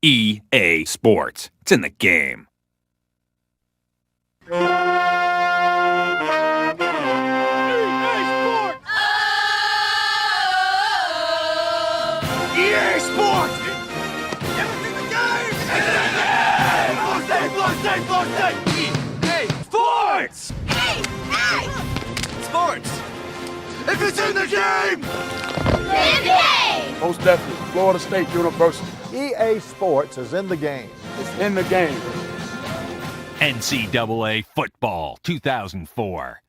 EA Sports. It's in the game. EA Sports! Everything the game! Blow state! EA Sports! Sports! If it's in the game! In the game! Most definitely. Florida State University. EA Sports is in the game. It's in the game. NCAA Football 2004.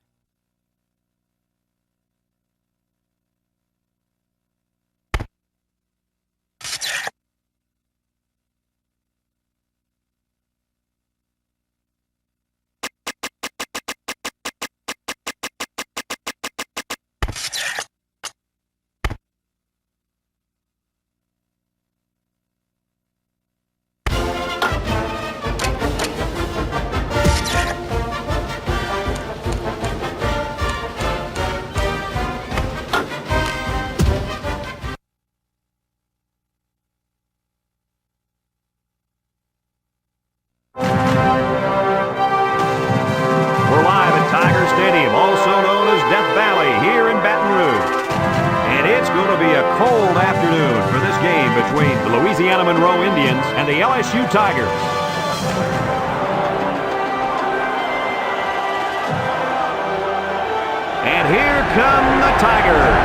And the LSU Tigers. And here come the Tigers.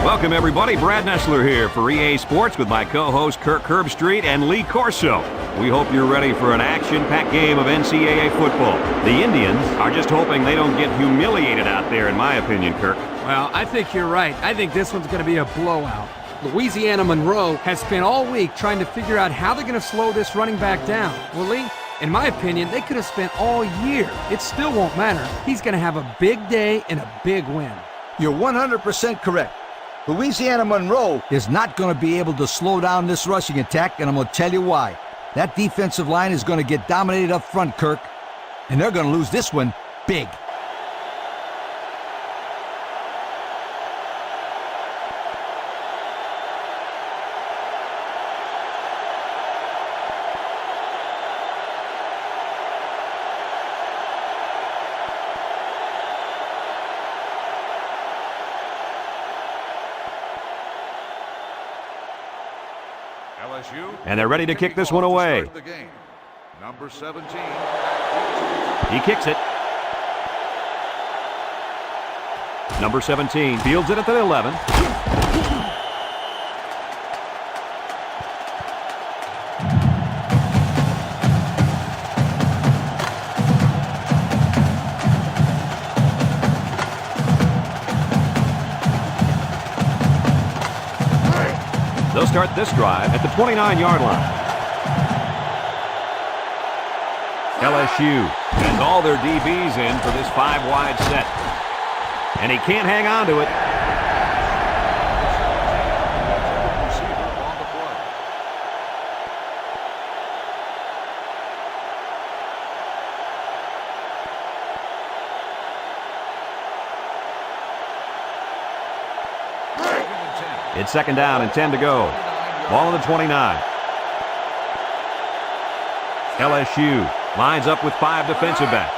Welcome everybody, Brad Nessler here for EA Sports with my co-host Kirk Herbstreit and Lee Corso. We hope you're ready for an action-packed game of NCAA football. The Indians are just hoping they don't get humiliated out there, in my opinion, Kirk. Well, I think you're right. I think this one's going to be a blowout. Louisiana Monroe has spent all week trying to figure out how they're going to slow this running back down. Well, Lee, in my opinion, they could have spent all year. It still won't matter. He's going to have a big day and a big win. You're 100% correct. Louisiana Monroe is not going to be able to slow down this rushing attack, and I'm going to tell you why. That defensive line is going to get dominated up front, Kirk, and they're going to lose this one big. And they're ready to kick this one away. Number 17. He kicks it. Number 17 fields it at the 11. They'll start this drive at the 29-yard line. LSU has all their DBs in for this 5-wide set. And he can't hang on to it. It's second down and 10 to go. Ball on the 29. LSU lines up with 5 defensive backs.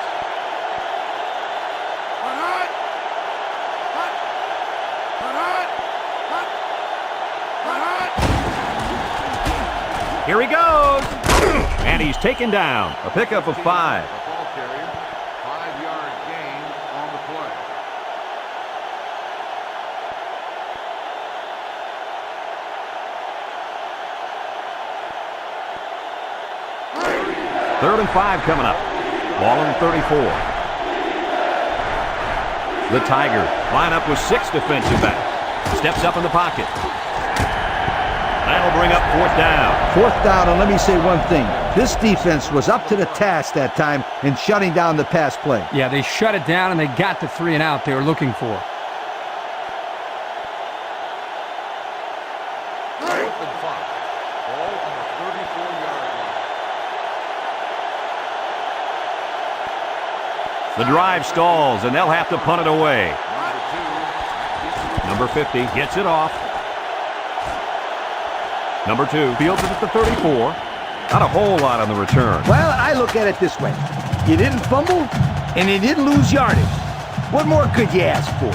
Here he goes. And he's taken down. A pickup of 5. Ball carrier, 5-yard gain on the play. Third and 5 coming up. Ball on 34. The Tigers line up with 6 defensive backs. Steps up in the pocket. That'll bring up 4th down. 4th down, and let me say one thing. This defense was up to the task that time in shutting down the pass play. Yeah, they shut it down, and they got the 3 and out they were looking for. The drive stalls, and they'll have to punt it away. Number 50 gets it off. Number 2 fields it at the 34. Not a whole lot on the return. Well, I look at it this way. You didn't fumble, and you didn't lose yardage. What more could you ask for?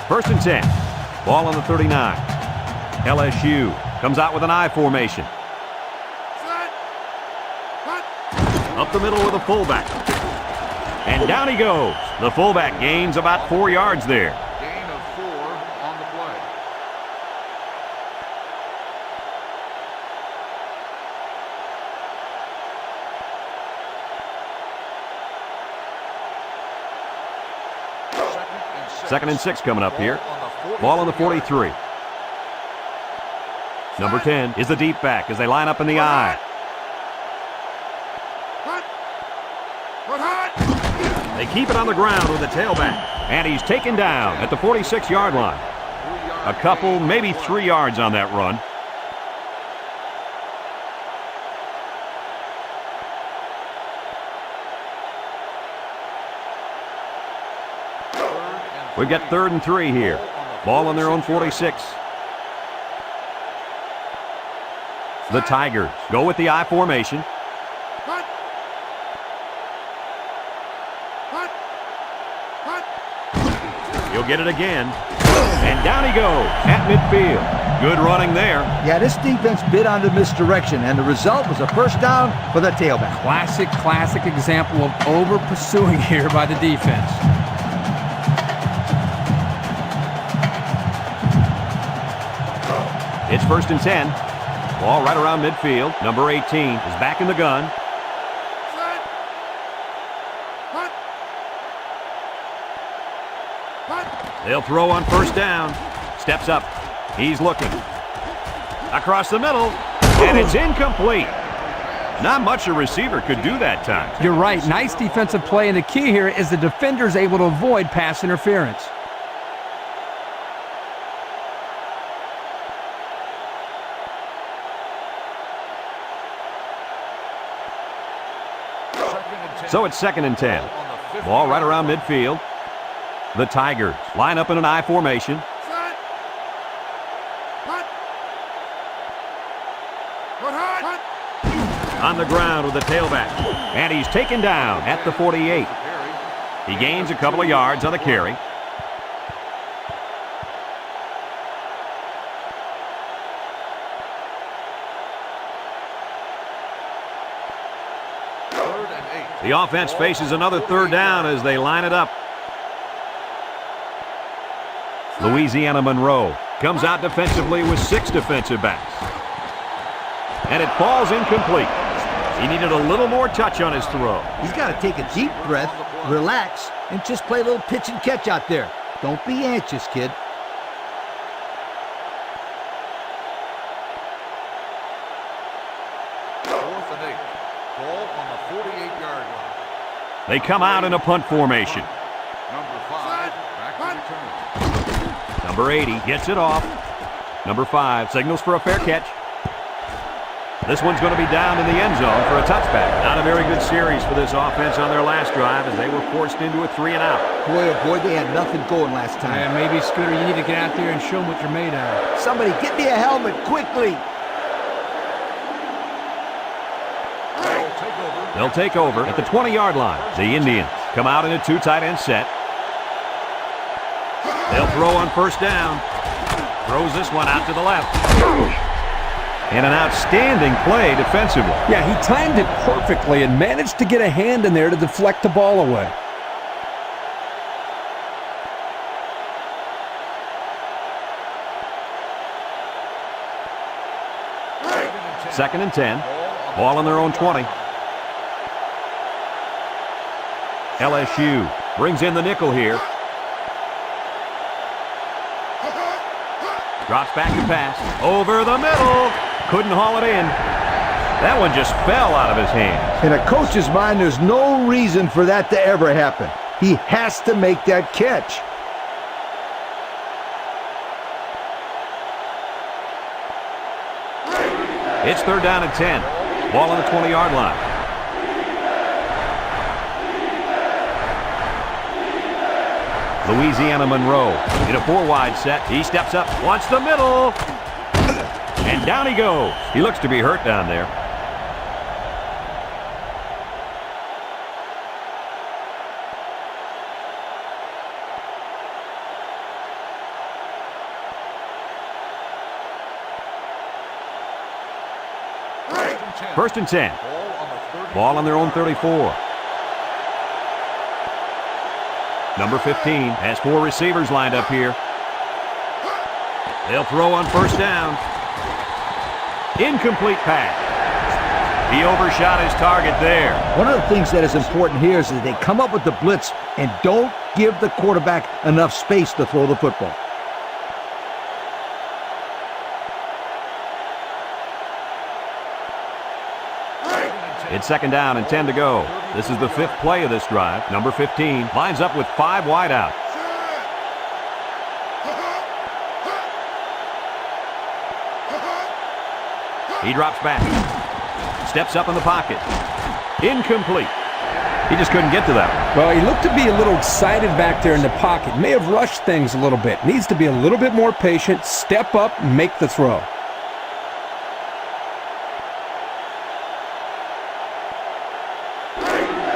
First and 10. Ball on the 39. LSU comes out with an I formation. Up the middle with a fullback. And down he goes. The fullback gains about 4 yards there. Gain of 4 on the play. Second and 6 coming up here. Ball on the 43. Number 10 is the deep back as they line up in the I. They keep it on the ground with the tailback. And he's taken down at the 46-yard line. A couple, maybe 3 yards on that run. We've got 3rd and 3 here. Ball on their own 46. The Tigers go with the I formation. He'll get it again. And down he goes at midfield. Good running there. Yeah, this defense bit on the misdirection, and the result was a first down for the tailback. Classic example of over-pursuing here by the defense. It's 1st and 10. Ball right around midfield. Number 18 is back in the gun. They'll throw on first down. Steps up. He's looking. Across the middle. And it's incomplete. Not much a receiver could do that time. You're right. Nice defensive play, and the key here is the defender's able to avoid pass interference. So it's 2nd and 10. Ball right around midfield. The Tigers line up in an I formation. On the ground with the tailback. And he's taken down at the 48. He gains a couple of yards on the carry. The offense faces another 3rd down as they line it up. Louisiana Monroe comes out defensively with 6 defensive backs. And it falls incomplete. He needed a little more touch on his throw. He's got to take a deep breath, relax, and just play a little pitch and catch out there. Don't be anxious, kid. They come out in a punt formation. Number 5, back to return. Number 80 gets it off. Number 5 signals for a fair catch. This one's going to be down in the end zone for a touchback. Not a very good series for this offense on their last drive as they were forced into a 3-and-out. Boy, oh boy, they had nothing going last time. Yeah, maybe, Scooter, you need to get out there and show them what you're made of. Somebody get me a helmet quickly. They'll take over at the 20-yard line. The Indians come out in a 2 tight end set. They'll throw on first down. Throws this one out to the left. And an outstanding play defensively. Yeah, he timed it perfectly and managed to get a hand in there to deflect the ball away. Second and 10. Ball on their own 20. LSU brings in the nickel here. Drops back to pass. Over the middle. Couldn't haul it in. That one just fell out of his hands. In a coach's mind, there's no reason for that to ever happen. He has to make that catch. It's 3rd down and 10. Ball on the 20-yard line. Louisiana Monroe in a 4-wide set. He steps up, wants the middle, and down he goes. He looks to be hurt down there. First and 10. Ball on their own 34. Number 15 has 4 receivers lined up here. They'll throw on first down. Incomplete pass. He overshot his target there. One of the things that is important here is that they come up with the blitz and don't give the quarterback enough space to throw the football. It's second down and 10 to go. This is the 5th play of this drive. Number 15 lines up with 5 wideouts. He drops back. Steps up in the pocket. Incomplete. He just couldn't get to that. Well, he looked to be a little excited back there in the pocket. May have rushed things a little bit. Needs to be a little bit more patient, step up, and make the throw.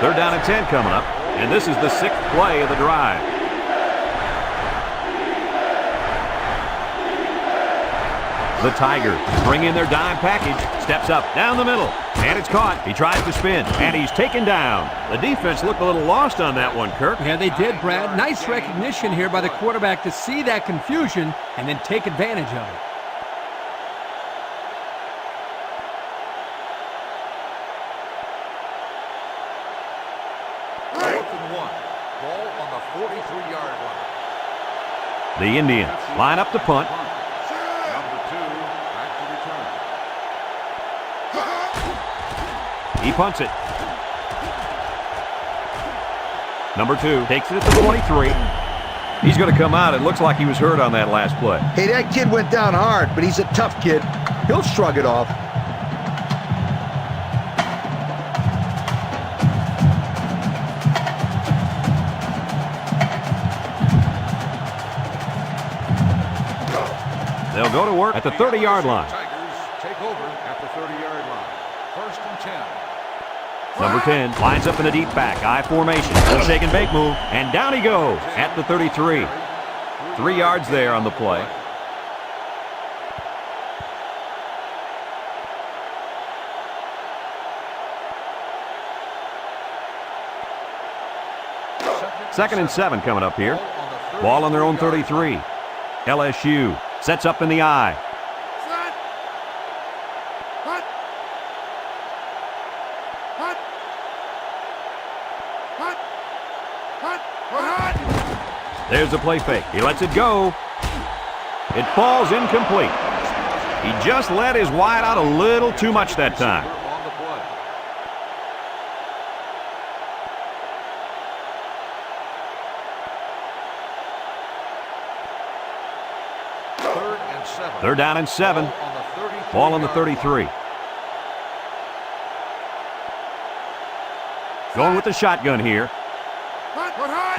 Third down and 10 coming up, and this is the 6th play of the drive. The Tigers bring in their dime package, steps up down the middle, and it's caught. He tries to spin, and he's taken down. The defense looked a little lost on that one, Kirk. Yeah, they did, Brad. Nice recognition here by the quarterback to see that confusion and then take advantage of it. The Indians line up to punt. Number 2 back to return. He punts it. Number 2 takes it at the 23. He's going to come out. It looks like he was hurt on that last play. Hey, that kid went down hard, but he's a tough kid. He'll shrug it off. They'll go to work at the 30-yard line. Tigers take over at the 30-yard line. First and 10. Number 10 lines up in the deep back, I formation. Little shake and bake move, and down he goes at the 33. 3 yards there on the play. Second and 7 coming up here. Ball on their own 33. LSU sets up in the I. There's the play fake. He lets it go. It falls incomplete. He just let his wide out a little too much that time. On the play. Third and 7. Third down and 7. Ball on the 33. Going with the shotgun here.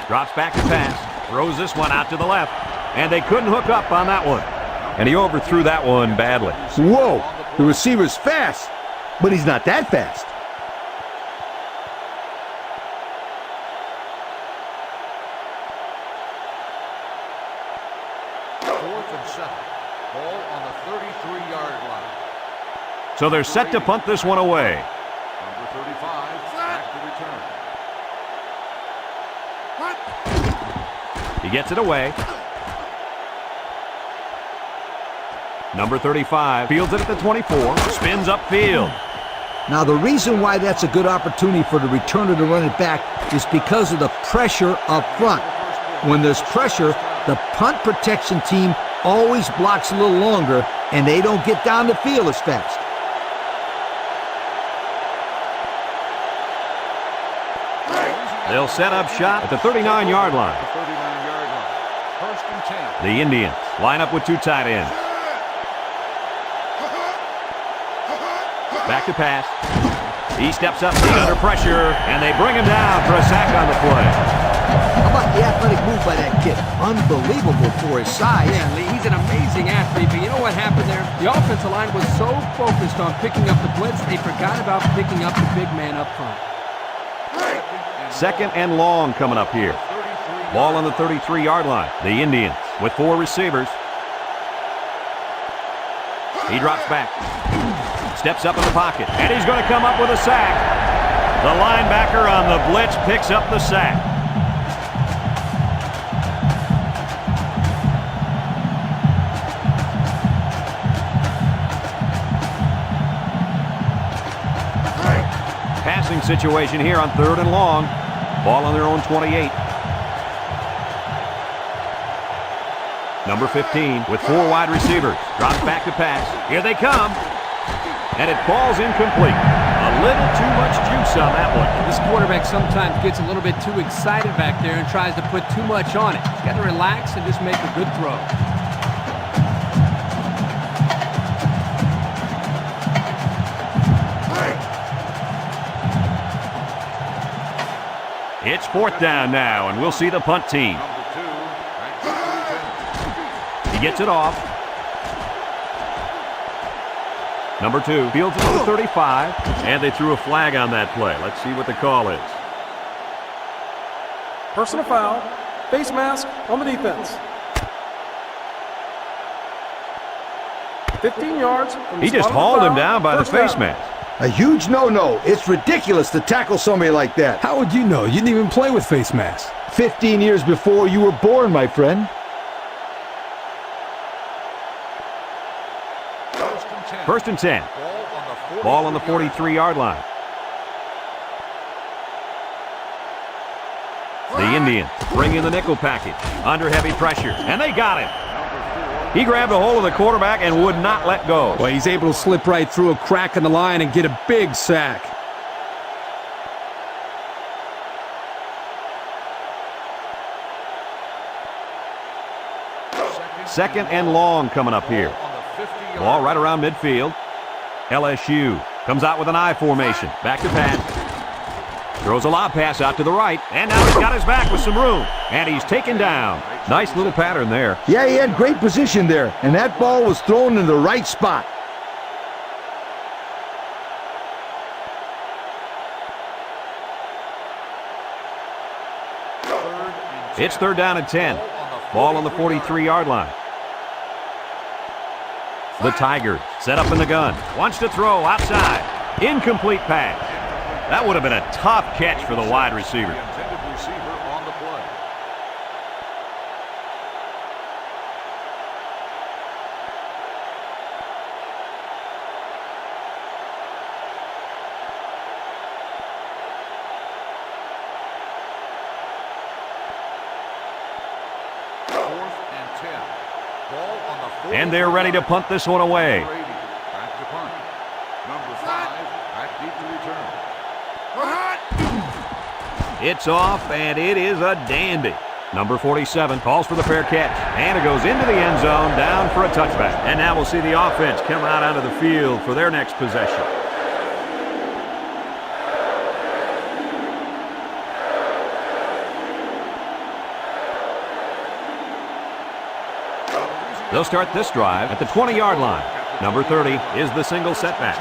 Drops back to pass. Throws this one out to the left. And they couldn't hook up on that one. And he overthrew that one badly. Whoa, the receiver's fast, but he's not that fast. Fourth and 7. Ball on the 33-yard line. So they're set to punt this one away. Number 35 back to return. He gets it away. Number 35 fields it at the 24. Spins upfield. Now, the reason why that's a good opportunity for the returner to run it back is because of the pressure up front. When there's pressure, the punt protection team always blocks a little longer, and they don't get down the field as fast. They'll set up shop at the 39-yard line. The 39-yard line. First and 10. The Indians line up with 2 tight ends. Back to pass. He steps up under pressure, and they bring him down for a sack on the play. about the athletic move by that kid? Unbelievable for his size. Yeah, Lee, he's an amazing athlete, but you know what happened there? The offensive line was so focused on picking up the blitz, they forgot about picking up the big man up front. Second and long coming up here. Ball on the 33-yard line. The Indians with 4 receivers. He drops back. Steps up in the pocket. And he's going to come up with a sack. The linebacker on the blitz picks up the sack. Passing situation here on 3rd and long. Ball on their own 28. Number 15 with 4 wide receivers. Drops back to pass. Here they come. And it falls incomplete. A little too much juice on that one. This quarterback sometimes gets a little bit too excited back there and tries to put too much on it. He's got to relax and just make a good throw. It's 4th down now, and we'll see the punt team. He gets it off. Number 2 fields it to the 35, and they threw a flag on that play. Let's see what the call is. Personal foul, face mask on the defense. 15 yards. From the He just spot of the hauled him foul. down by the First face down. mask. A huge no-no. It's ridiculous to tackle somebody like that. How would you know? You didn't even play with face masks. 15 years before you were born, my friend. First and 10. Ball on the 43-yard line. The Indians bring in the nickel package under heavy pressure, and they got him. He grabbed a hold of the quarterback and would not let go. Well, he's able to slip right through a crack in the line and get a big sack. Second and long coming up here. Ball right around midfield. LSU comes out with an I formation. Back to pass. Throws a lob pass out to the right. And now he's got his back with some room. And he's taken down. Nice little pattern there. Yeah, he had great position there, and that ball was thrown in the right spot. It's 3rd down and 10. Ball on the 43-yard line. The Tigers set up in the gun. Wants to throw outside. Incomplete pass. That would have been a tough catch for the wide receiver. And they're ready to punt this one away. Back to punt. Number 5, back deep to return. It's off, and it is a dandy. Number 47 calls for the fair catch. And it goes into the end zone, down for a touchback. And now we'll see the offense come out onto the field for their next possession. They'll start this drive at the 20-yard line. Number 30 is the single setback.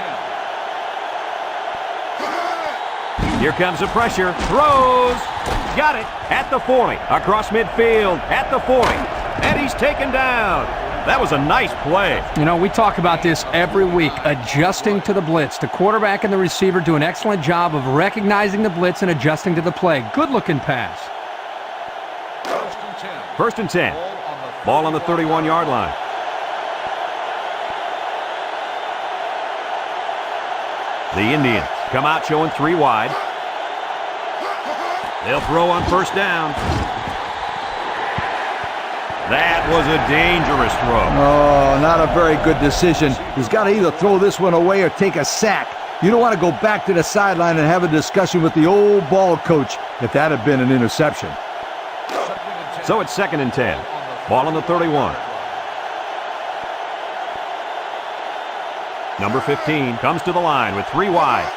Here comes the pressure. Throws. Got it at the 40. Across midfield at the 40. And he's taken down. That was a nice play. You know, we talk about this every week, adjusting to the blitz. The quarterback and the receiver do an excellent job of recognizing the blitz and adjusting to the play. Good-looking pass. First and 10. Ball on the 31-yard line. The Indians come out showing 3 wide. They'll throw on first down. That was a dangerous throw. Oh, not a very good decision. He's got to either throw this one away or take a sack. You don't want to go back to the sideline and have a discussion with the old ball coach if that had been an interception. So it's 2nd and 10. Ball on the 31. Number 15 comes to the line with 3 wide.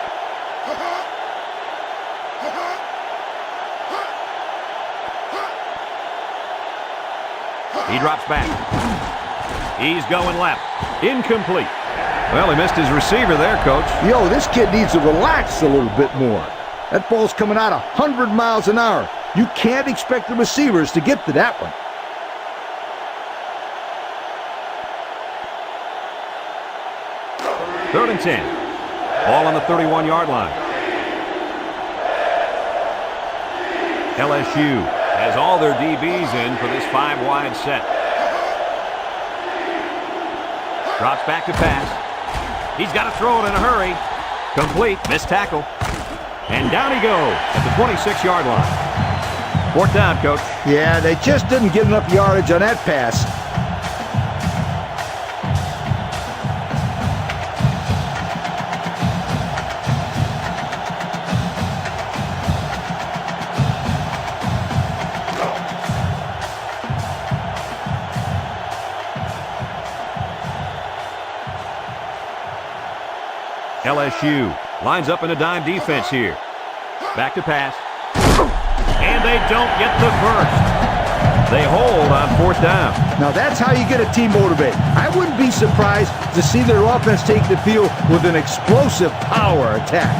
He drops back. He's going left. Incomplete. Well, he missed his receiver there, Coach. Yo, this kid needs to relax a little bit more. That ball's coming out 100 miles an hour. You can't expect the receivers to get to that one. Third and 10. Ball on the 31-yard line. LSU has all their DBs in for this 5-wide set. Drops back to pass. He's got to throw it in a hurry. Complete. Missed tackle. And down he goes at the 26-yard line. Fourth down, Coach. Yeah, they just didn't get enough yardage on that pass. LSU lines up in a dime defense here. Back to pass. And they don't get the first. They hold on fourth down. Now that's how you get a team motivated. I wouldn't be surprised to see their offense take the field with an explosive power attack.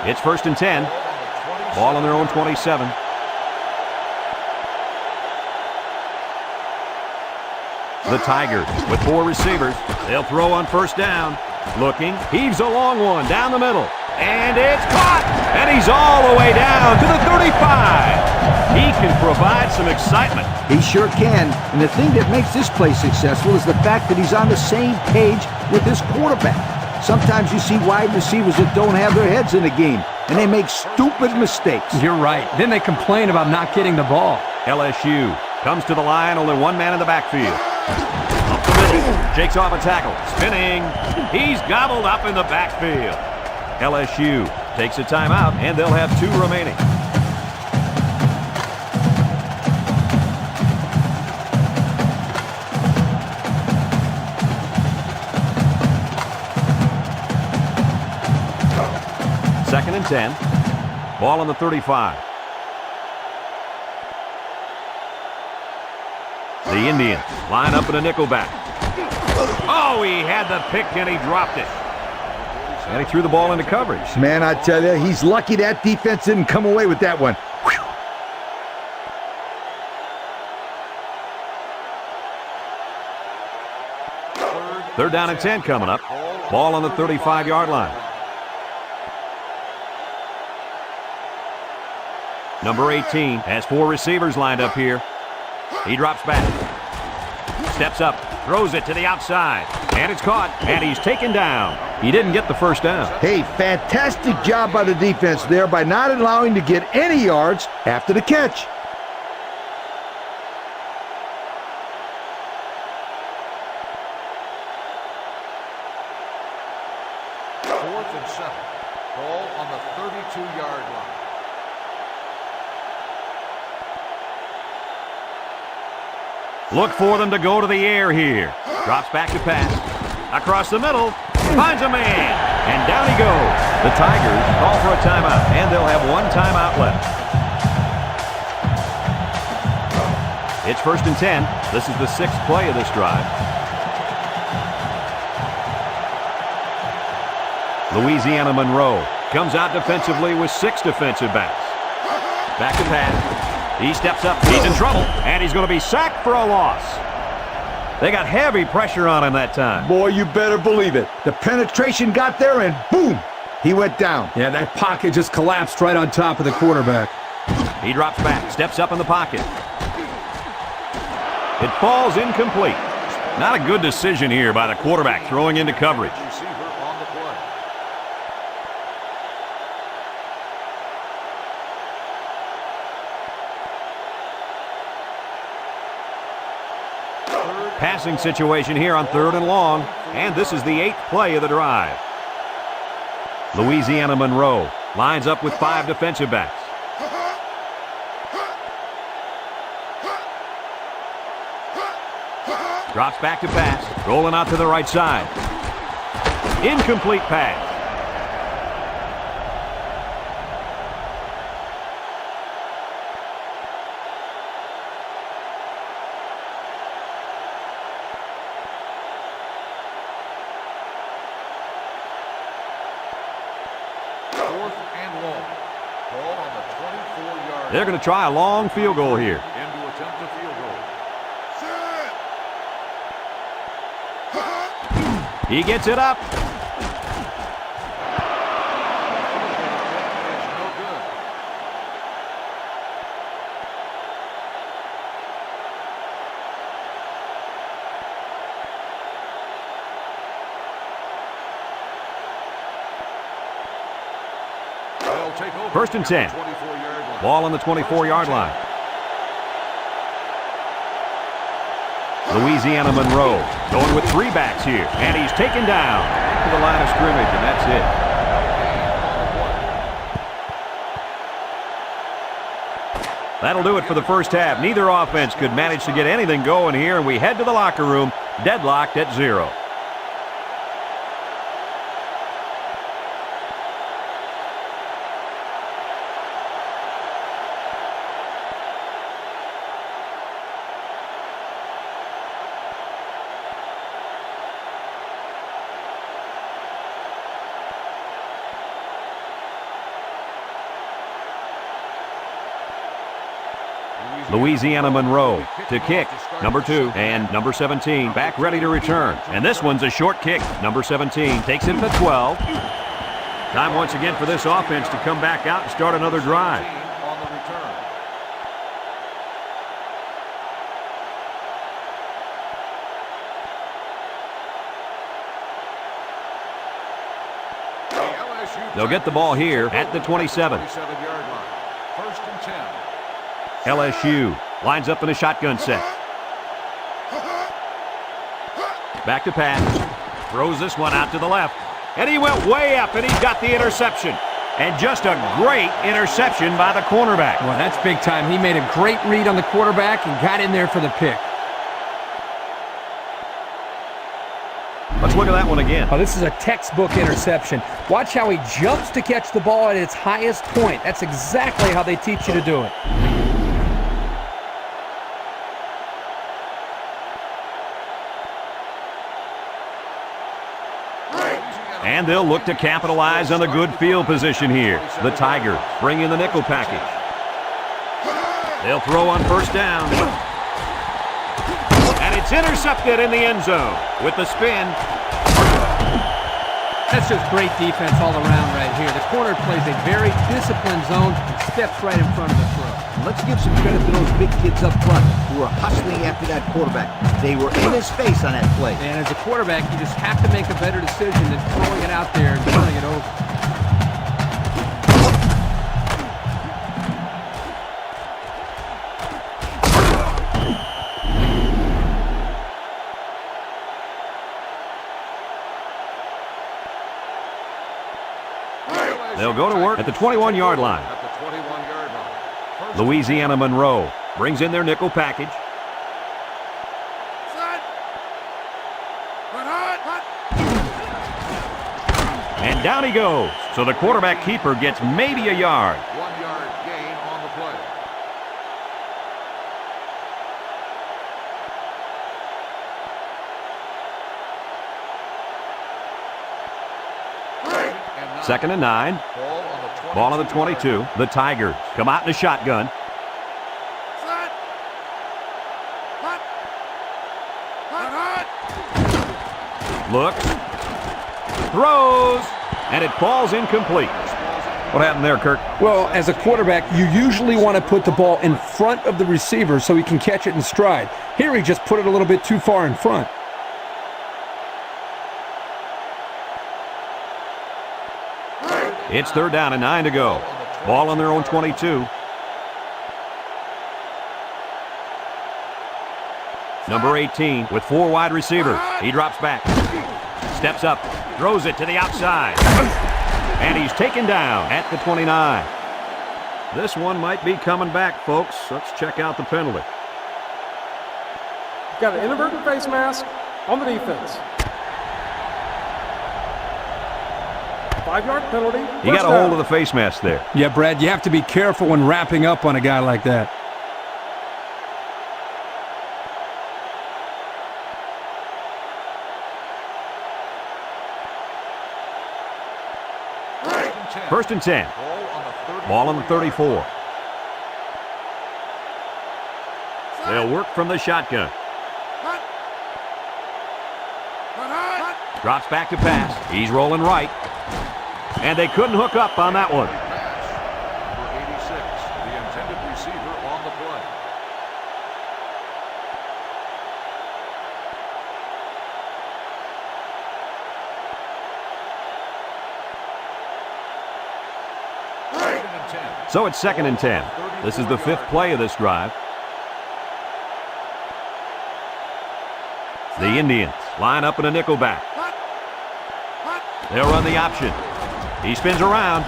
It's first and 10. Ball on their own 27. The Tigers with 4 receivers. They'll throw on first down. Looking. Heaves a long one down the middle. And it's caught. And he's all the way down to the 35. He can provide some excitement. He sure can. And the thing that makes this play successful is the fact that he's on the same page with his quarterback. Sometimes you see wide receivers that don't have their heads in the game, and they make stupid mistakes. You're right. Then they complain about not getting the ball. LSU comes to the line, only one man in the backfield. Up the middle, shakes off a tackle, spinning. He's gobbled up in the backfield. LSU takes a timeout, and they'll have 2 remaining. Second and 10. Ball on the 35. The Indians line up in a nickelback. Oh, he had the pick and he dropped it. And he threw the ball into coverage. Man, I tell you, he's lucky that defense didn't come away with that one. Whew. Third down and 10 coming up. Ball on the 35-yard line. Number 18 has 4 receivers lined up here. He drops back. Steps up. Throws it to the outside. And it's caught. And he's taken down. He didn't get the first down. Hey, fantastic job by the defense there by not allowing to get any yards after the catch. Fourth and 7. Ball on the 32-yard line. Look for them to go to the air here. Drops back to pass. Across the middle. Finds a man. And down he goes. The Tigers call for a timeout. And they'll have 1 timeout left. It's first and 10. This is the 6th play of this drive. Louisiana Monroe comes out defensively with 6 defensive backs. Back to pass. He steps up. He's in trouble. And he's going to be sacked for a loss. They got heavy pressure on him that time. Boy, you better believe it. The penetration got there and boom, he went down. Yeah, that pocket just collapsed right on top of the quarterback. He drops back, steps up in the pocket. It falls incomplete. Not a good decision here by the quarterback throwing into coverage. Receiver on the play. Passing situation here on 3rd and long, and this is the 8th play of the drive. Louisiana Monroe lines up with 5 defensive backs. Drops back to pass, rolling out to the right side. Incomplete pass. 4th and long. Ball on the 24-yard They're going to try a long field goal here. line to attempt a field goal. He gets it up. First and 10. Ball on the 24-yard line. Louisiana Monroe going with 3 backs here. And he's taken down to the line of scrimmage, and that's it. That'll do it for the first half. Neither offense could manage to get anything going here, and we head to the locker room deadlocked at 0. Louisiana Monroe to kick. Number 2 and number 17 back ready to return. And this one's a short kick. Number 17 takes it to 12. Time once again for this offense to come back out and start another drive. On the return. They'll get the ball here at the 27. 27-yard line. First and 10. LSU lines up in a shotgun set. Back to pass. Throws this one out to the left. And he went way up, and he got the interception. And just a great interception by the cornerback. Well, that's big time. He made a great read on the quarterback and got in there for the pick. Let's look at that one again. Oh, this is a textbook interception. Watch how he jumps to catch the ball at its highest point. That's exactly how they teach you to do it. And they'll look to capitalize on the good field position here. The Tigers bring in the nickel package. They'll throw on first down. And it's intercepted in the end zone with the spin. That's just great defense all around right here. The corner plays a very disciplined zone and steps right in front of the throw. Let's give some credit to those big kids up front who are hustling after that quarterback. They were in his face on that play. And as a quarterback, you just have to make a better decision than throwing it out there and turning it over. They'll go to work at the 21-yard line. At the 21-yard line. First Louisiana Monroe brings in their nickel package. And down he goes. So the quarterback keeper gets maybe a yard. 1-yard gain on the play. Second and 9. Ball on the 22. The Tigers come out in a shotgun. Looks. Throws. And it falls incomplete. What happened there, Kirk? Well, as a quarterback, you usually want to put the ball in front of the receiver so he can catch it in stride. Here he just put it a little bit too far in front. It's third down and 9 to go. Ball on their own 22. Number 18 with 4 wide receivers. He drops back. Steps up. Throws it to the outside. And he's taken down at the 29. This one might be coming back, folks. Let's check out the penalty. Got an inadvertent face mask on the defense. 5-yard penalty. He got a hold of the face mask there. Yeah, Brad, you have to be careful when wrapping up on a guy like that. First and 10. Ball on the 34. They'll work from the shotgun. Drops back to pass. He's rolling right. And they couldn't hook up on that one. Number 86, the intended receiver on the play. So it's 2nd and 10. This is the 5th play of this drive. The Indians line up in a nickel back. They'll run the option. He spins around.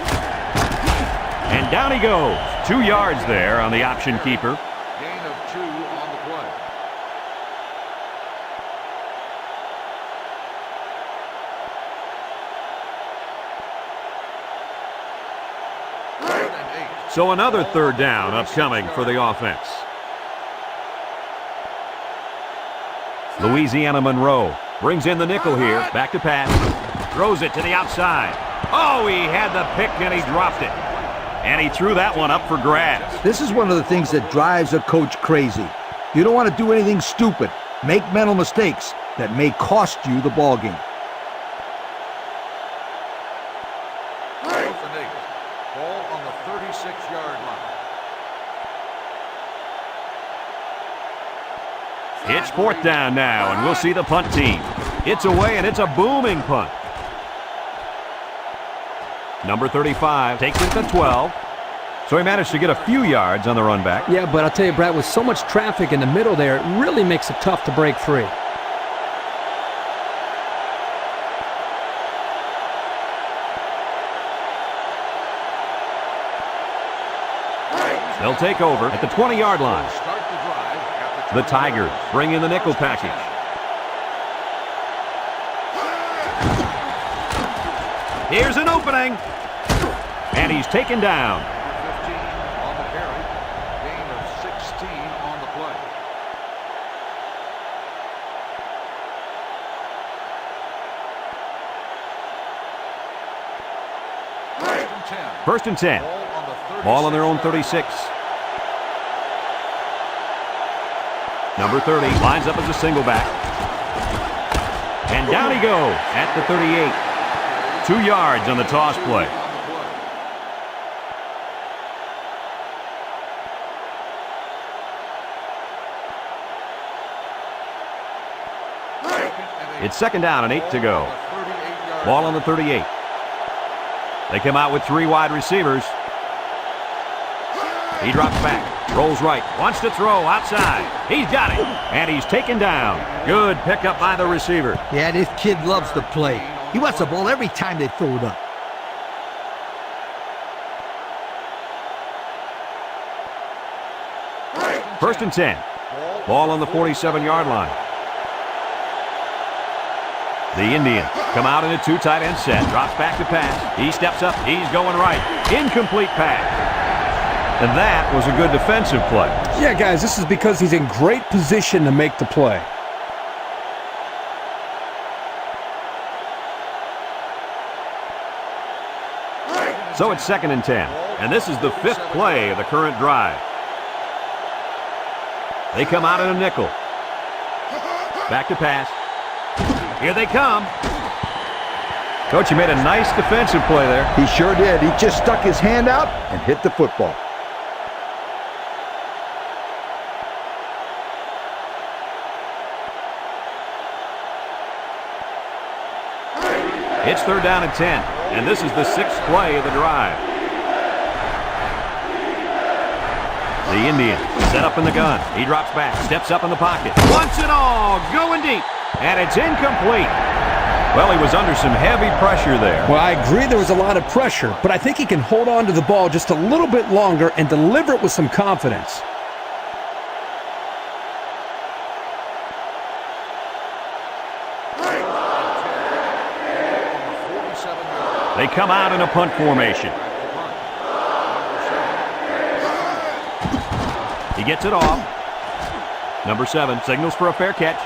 And down he goes. 2 yards there on the option keeper. Gain of 2 on the play. So another 3rd down upcoming for the offense. Louisiana Monroe brings in the nickel here. Back to pass. Throws it to the outside. Oh, he had the pick and he dropped it. And he threw that one up for grabs. This is one of the things that drives a coach crazy. You don't want to do anything stupid. Make mental mistakes that may cost you the ball game. Ball on the 36-yard line. It's 4th down now, and we'll see the punt team. It's away, and it's a booming punt. Number 35 takes it to 12. So he managed to get a few yards on the run back. Yeah, but I'll tell you, Brad, with so much traffic in the middle there, it really makes it tough to break free. They'll take over at the 20-yard line. The Tigers bring in the nickel package. Here's an opening. And he's taken down. 15 on the carry. Gain of 16 on the play. First and 10. Ball on their own 36. Number 30 lines up as a single back. And down he goes at the 38. 2 yards on the toss play. It's 2nd down and 8 to go. Ball on the 38. They come out with 3 wide receivers. He drops back, rolls right, wants to throw outside. He's got it, and he's taken down. Good pickup by the receiver. Yeah, this kid loves to play. He wants the ball every time they throw it up. First and 10. Ball on the 47-yard line. The Indians come out in a 2 tight end set. Drops back to pass. He steps up. He's going right. Incomplete pass. And that was a good defensive play. Yeah, guys, this is because he's in great position to make the play. So it's 2nd and 10. And this is the 5th play of the current drive. They come out in a nickel. Back to pass. Here they come. Coach, you made a nice defensive play there. He sure did. He just stuck his hand out and hit the football. It's 3rd down and 10, and this is the 6th play of the drive. The Indians set up in the gun. He drops back, steps up in the pocket. Wants it all, going deep, and it's incomplete. Well, he was under some heavy pressure there. Well, I agree there was a lot of pressure, but I think he can hold on to the ball just a little bit longer and deliver it with some confidence. They come out in a punt formation. He gets it off. Number 7 signals for a fair catch.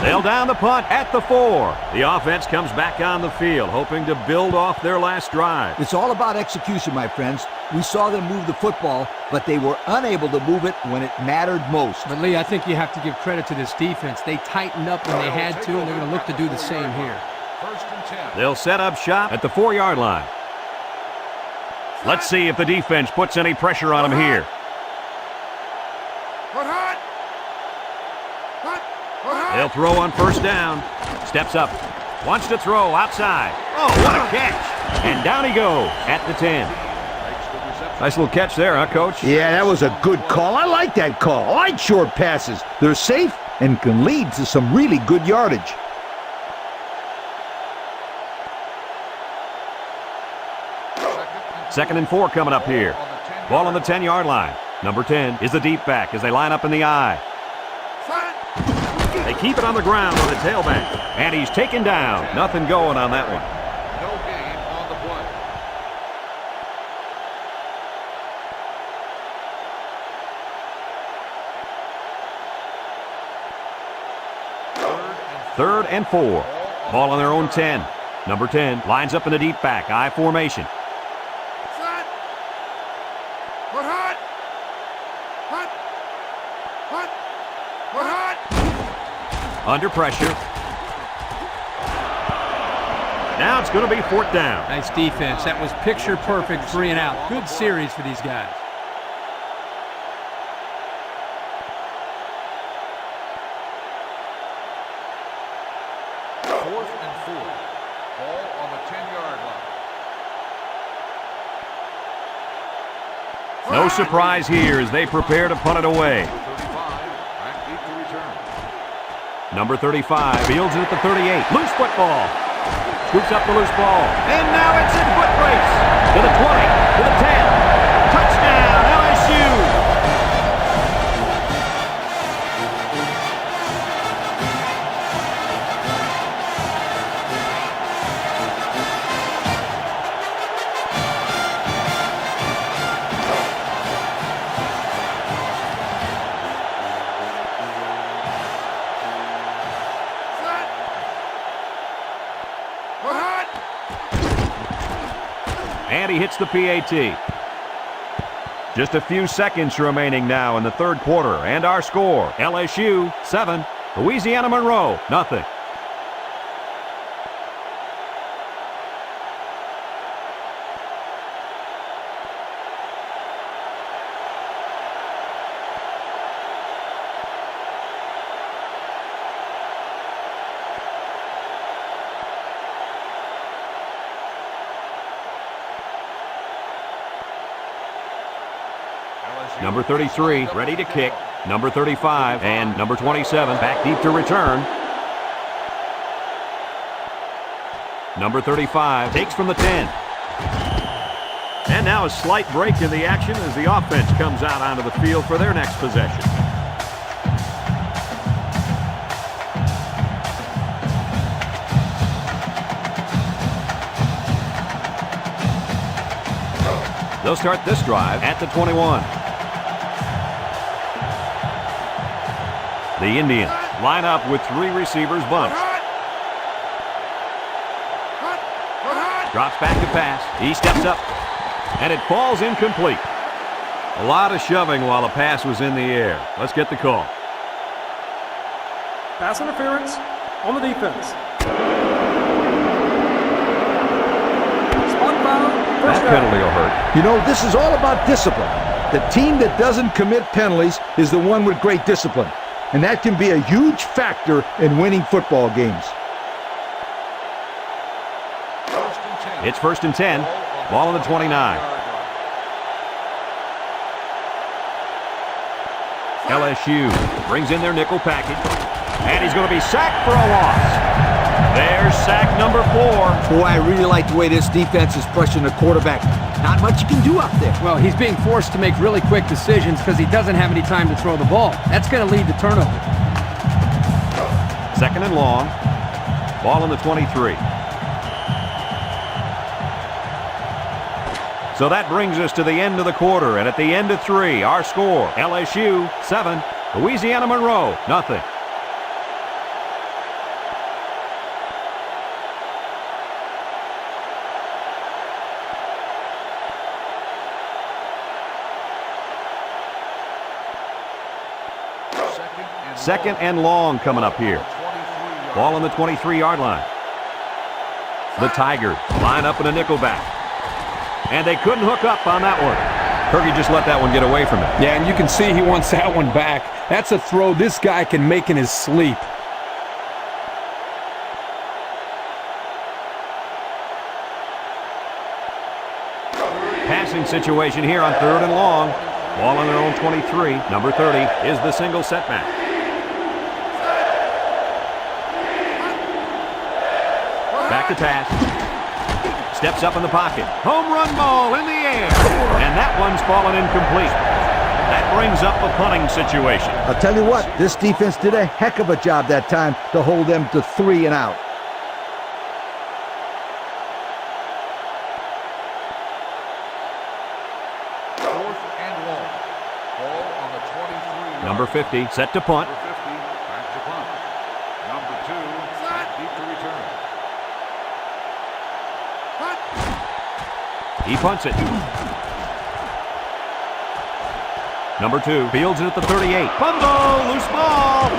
They'll down the punt at the 4. The offense comes back on the field, hoping to build off their last drive. It's all about execution, my friends. We saw them move the football, but they were unable to move it when it mattered most. But, Lee, I think you have to give credit to this defense. They tightened up when they had to, and they're going to look to do the same here. First and 10. They'll set up shop at the 4-yard line. Let's see if the defense puts any pressure on them here. They'll throw on first down. Steps up. Wants to throw outside. Oh, what a catch. And down he goes at the 10. Nice little catch there, huh, Coach? Yeah, that was a good call. I like that call. I like short passes. They're safe and can lead to some really good yardage. Second and 4 coming up here. Ball on the 10-yard line. Number 10 is the deep back as they line up in the I. They keep it on the ground on the tailback. And he's taken down. Nothing going on that one. No gain on the play. Third and 4. Ball on their own 10. Number 10 lines up in the deep back. I formation. Under pressure. Now it's going to be 4th down. Nice defense. That was picture perfect 3 and out. Good series for these guys. Fourth and 4. Ball on the 10-yard line. No surprise here as they prepare to punt it away. Number 35 fields it at the 38. Loose football. Scoops up the loose ball. And now it's in foot race. To the 20. To the 10. Touchdown, LSU. And he hits the PAT. Just a few seconds remaining now in the third quarter. And our score, LSU 7, Louisiana Monroe nothing. Number 33, ready to kick. Number 35 and number 27 back deep to return. Number 35 takes from the 10. And now a slight break in the action as the offense comes out onto the field for their next possession. They'll start this drive at the 21. The Indians line up with 3 receivers bunched. Drops back to pass. He steps up. And it falls incomplete. A lot of shoving while the pass was in the air. Let's get the call. Pass interference on the defense. Spot foul. That penalty will hurt. You know, this is all about discipline. The team that doesn't commit penalties is the one with great discipline. And that can be a huge factor in winning football games. It's 1st and 10. Ball on the 29. LSU brings in their nickel package. And he's going to be sacked for a loss. There's sack number 4. Boy, I really like the way this defense is pressuring the quarterback. Not much you can do up there. Well, he's being forced to make really quick decisions because he doesn't have any time to throw the ball. That's going to lead to turnover. 2nd and long. Ball on the 23. So that brings us to the end of the quarter, and at the end of 3, our score, LSU 7, Louisiana Monroe nothing. 2nd and long coming up here. Ball on the 23-yard line. The Tigers line up in a nickelback. And they couldn't hook up on that one. Kirky just let that one get away from him. Yeah, and you can see he wants that one back. That's a throw this guy can make in his sleep. Passing situation here on 3rd and long. Ball on their own 23. Number 30 is the single setback. Back to pass. Steps up in the pocket. Home run ball in the air. And that one's fallen incomplete. That brings up a punting situation. I'll tell you what, this defense did a heck of a job that time to hold them to 3 and out. Number 50 set to punt. Number 50 back to punt. Number 2 back deep to return. He punts it. Number 2 fields it at the 38. Fumble, loose ball.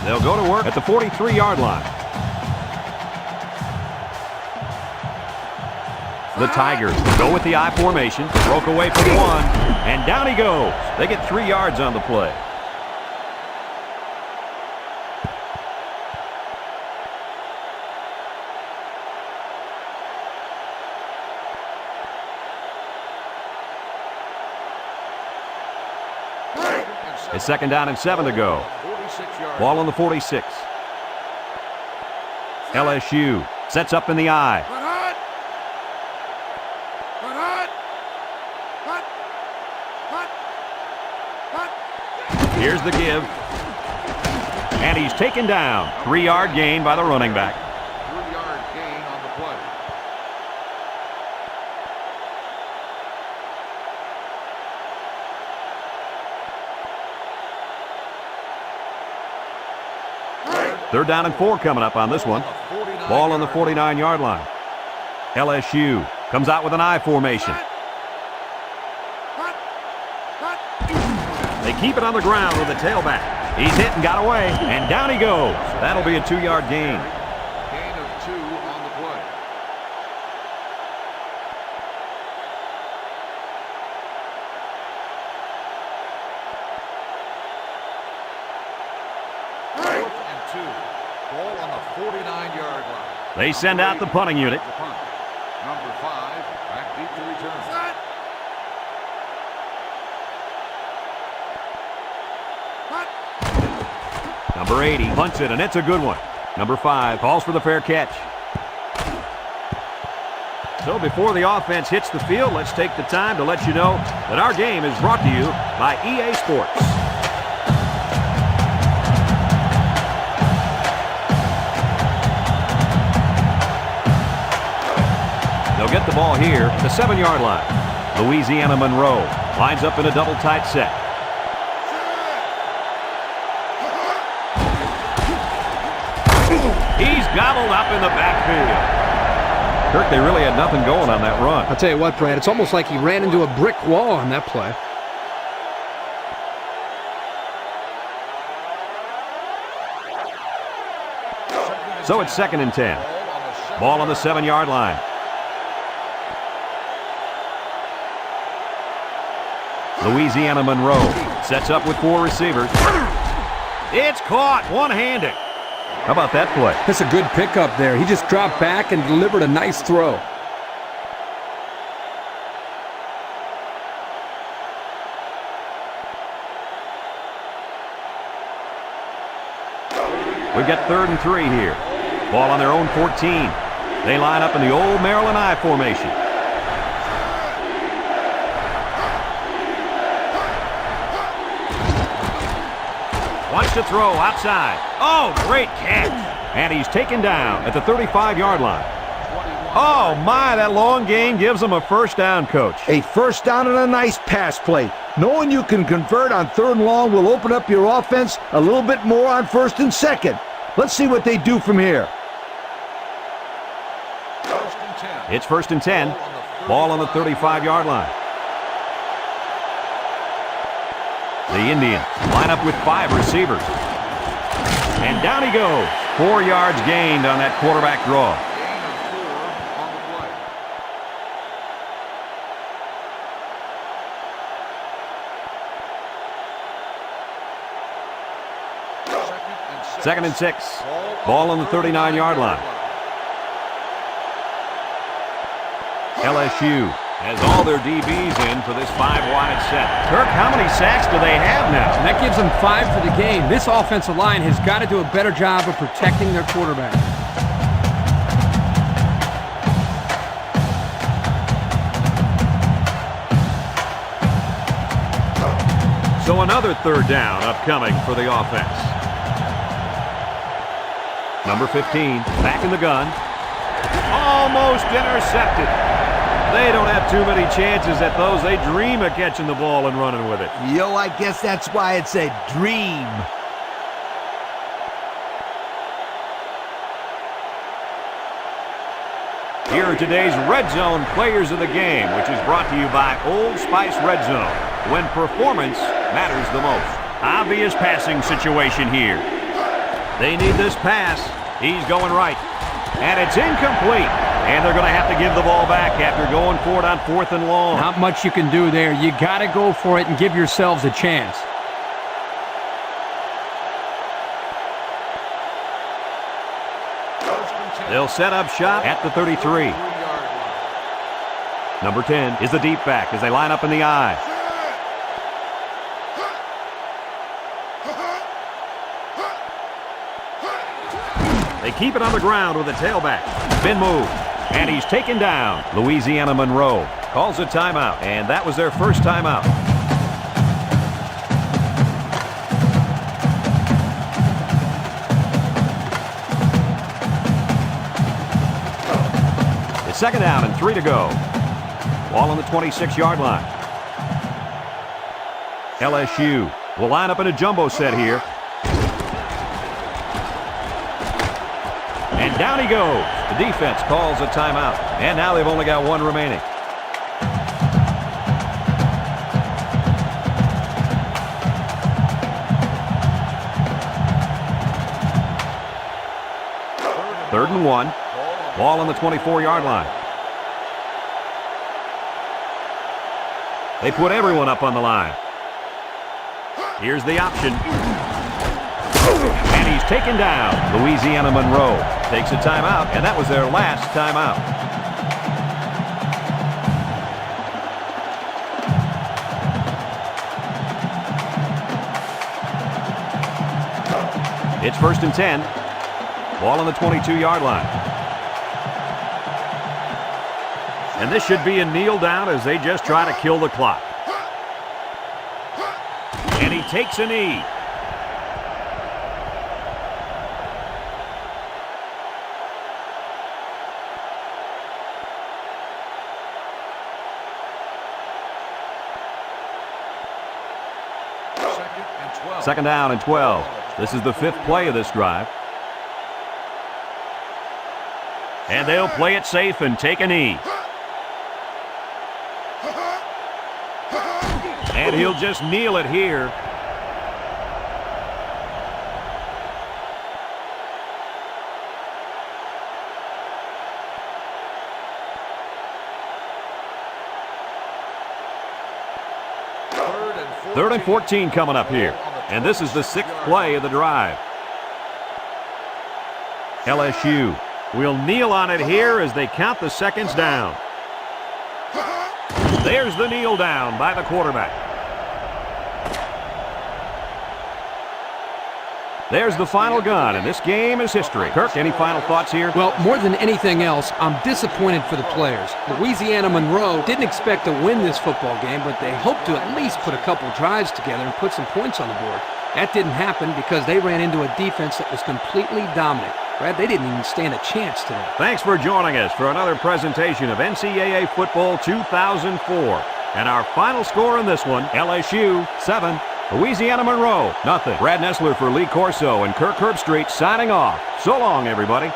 They'll go to work at the 43-yard line. The Tigers go with the I formation. Broke away from 1. And down he goes. They get 3 yards on the play. It's 2nd down and 7 to go. Ball on the 46. LSU sets up in the I. Here's the give. And he's taken down. 3-yard gain by the running back. 3-yard gain on the play. Third down and 4 coming up on this one. Ball on the 49-yard line. LSU comes out with an I formation. They keep it on the ground with the tailback. He's hit and got away, and down he goes. That'll be a 2-yard gain. Gain of 2 on the play. Ball on the 49-yard line. They send out the punting unit. Number 5 back deep to return. Number 80 punts it, and it's a good one. Number 5 calls for the fair catch. So before the offense hits the field, let's take the time to let you know that our game is brought to you by EA Sports. They'll get the ball here at the 7-yard line. Louisiana Monroe lines up in a double tight set. He's gobbled up in the backfield. Kirk, they really had nothing going on that run. I'll tell you what, Brad, it's almost like he ran into a brick wall on that play. So it's 2nd and 10. Ball on the 7-yard line. Louisiana Monroe sets up with 4 receivers. It's caught one-handed. How about that play? That's a good pickup there. He just dropped back and delivered a nice throw. We've got 3rd and 3 here. Ball on their own 14. They line up in the old Maryland I formation. Wants to throw outside. Oh, great catch. And he's taken down at the 35-yard line. Oh, my, that long gain gives him a first down, Coach. A first down and a nice pass play. Knowing you can convert on 3rd and long will open up your offense a little bit more on 1st and 2nd. Let's see what they do from here. It's 1st and 10. Ball on the 35-yard line. The Indians line up with 5 receivers. And down he goes. 4 yards gained on that quarterback draw. Second and 6. Ball on the 39-yard line. LSU has all their DBs in for this 5-wide set. Kirk, how many sacks do they have now? And that gives them 5 for the game. This offensive line has got to do a better job of protecting their quarterback. So another 3rd down upcoming for the offense. Number 15, back in the gun. Almost intercepted. They don't have too many chances at those. They dream of catching the ball and running with it. Yo, I guess that's why it's a dream. Here are today's Red Zone players of the game, which is brought to you by Old Spice Red Zone, when performance matters the most. Obvious passing situation here. They need this pass. He's going right. And it's incomplete. And they're going to have to give the ball back after going for it on 4th and long. Not much you can do there. You got to go for it and give yourselves a chance. They'll set up shop at the 33. Number 10 is the deep back as they line up in the I. They keep it on the ground with a tailback. Spin move. And he's taken down. Louisiana Monroe calls a timeout, and that was their first timeout. It's 2nd down and 3 to go. Ball on the 26-yard line. LSU will line up in a jumbo set here. And down he goes. The defense calls a timeout. And now they've only got 1 remaining. Third and 1. Ball on the 24-yard line. They put everyone up on the line. Here's the option. And he's taken down. Louisiana Monroe takes a timeout, and that was their last timeout. It's 1st and 10. Ball on the 22-yard line. And this should be a kneel down as they just try to kill the clock. And he takes a knee. Second down and 12. This is the 5th play of this drive. And they'll play it safe and take a knee. And he'll just kneel it here. Third and 14 coming up here. And this is the 6th play of the drive. LSU will kneel on it here as they count the seconds down. There's the kneel down by the quarterback. There's the final gun, and this game is history. Kirk, any final thoughts here? Well, more than anything else, I'm disappointed for the players. Louisiana Monroe didn't expect to win this football game, but they hoped to at least put a couple drives together and put some points on the board. That didn't happen because they ran into a defense that was completely dominant. Brad, they didn't even stand a chance today. Thanks for joining us for another presentation of NCAA Football 2004. And our final score in this one, LSU 7, Louisiana Monroe 0. Brad Nessler for Lee Corso and Kirk Herbstreit signing off. So long, everybody.